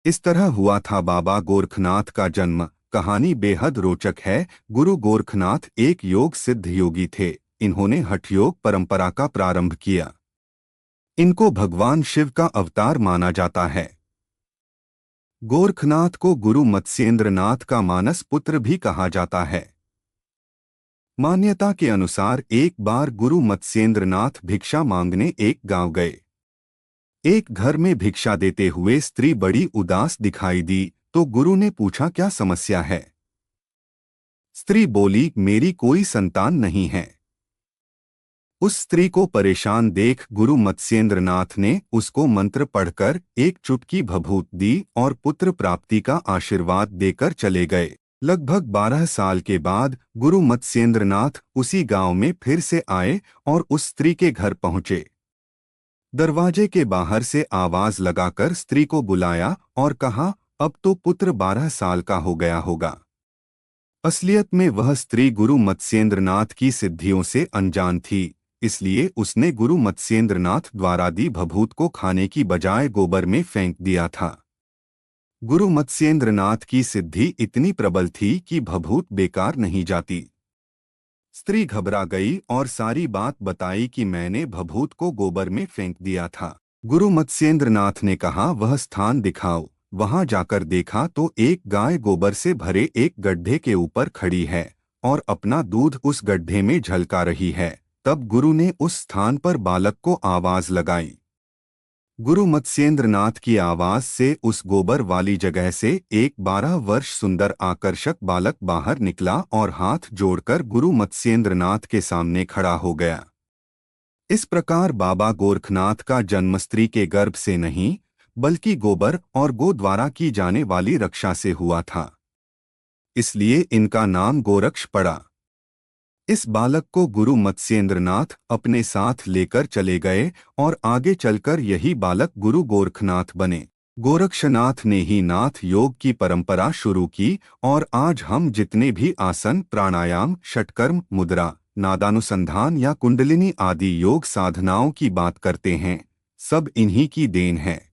इस तरह हुआ था बाबा गोरखनाथ का जन्म। कहानी बेहद रोचक है। गुरु गोरखनाथ एक योग सिद्ध योगी थे। इन्होंने हठयोग परंपरा का प्रारंभ किया। इनको भगवान शिव का अवतार माना जाता है। गोरखनाथ को गुरु मत्स्येंद्रनाथ का मानस पुत्र भी कहा जाता है। मान्यता के अनुसार एक बार गुरु मत्स्येंद्रनाथ भिक्षा मांगने एक गांव गए। एक घर में भिक्षा देते हुए स्त्री बड़ी उदास दिखाई दी, तो गुरु ने पूछा, क्या समस्या है? स्त्री बोली, मेरी कोई संतान नहीं है। उस स्त्री को परेशान देख गुरु मत्स्येंद्रनाथ ने उसको मंत्र पढ़कर एक चुटकी भभूत दी और पुत्र प्राप्ति का आशीर्वाद देकर चले गए। लगभग 12 साल के बाद गुरु मत्स्येंद्रनाथ उसी गांव में फिर से आए और उस स्त्री के घर पहुंचे। दरवाजे के बाहर से आवाज लगाकर स्त्री को बुलाया और कहा, अब तो पुत्र 12 साल का हो गया होगा। असलियत में वह स्त्री गुरु मत्स्येंद्रनाथ की सिद्धियों से अनजान थी, इसलिए उसने गुरु मत्स्येंद्रनाथ द्वारा दी भभूत को खाने की बजाय गोबर में फेंक दिया था। गुरु मत्स्येंद्रनाथ की सिद्धि इतनी प्रबल थी कि भभूत बेकार नहीं जाती। स्त्री घबरा गई और सारी बात बताई कि मैंने भभूत को गोबर में फेंक दिया था। गुरु मत्स्येंद्रनाथ ने कहा, वह स्थान दिखाओ। वहां जाकर देखा तो एक गाय गोबर से भरे एक गड्ढे के ऊपर खड़ी है और अपना दूध उस गड्ढे में झलका रही है। तब गुरु ने उस स्थान पर बालक को आवाज लगाई। गुरु मत्स्येंद्रनाथ की आवाज से उस गोबर वाली जगह से एक 12 वर्ष सुंदर आकर्षक बालक बाहर निकला और हाथ जोड़कर गुरु मत्स्येंद्रनाथ के सामने खड़ा हो गया। इस प्रकार बाबा गोरखनाथ का जन्म स्त्री के गर्भ से नहीं, बल्कि गोबर और गो द्वारा की जाने वाली रक्षा से हुआ था। इसलिए इनका नाम गोरक्ष पड़ा। इस बालक को गुरु मत्स्येंद्रनाथ अपने साथ लेकर चले गए और आगे चलकर यही बालक गुरु गोरखनाथ बने। गोरक्षनाथ ने ही नाथ योग की परंपरा शुरू की और आज हम जितने भी आसन, प्राणायाम, षटकर्म, मुद्रा, नादानुसंधान या कुंडलिनी आदि योग साधनाओं की बात करते हैं, सब इन्हीं की देन है।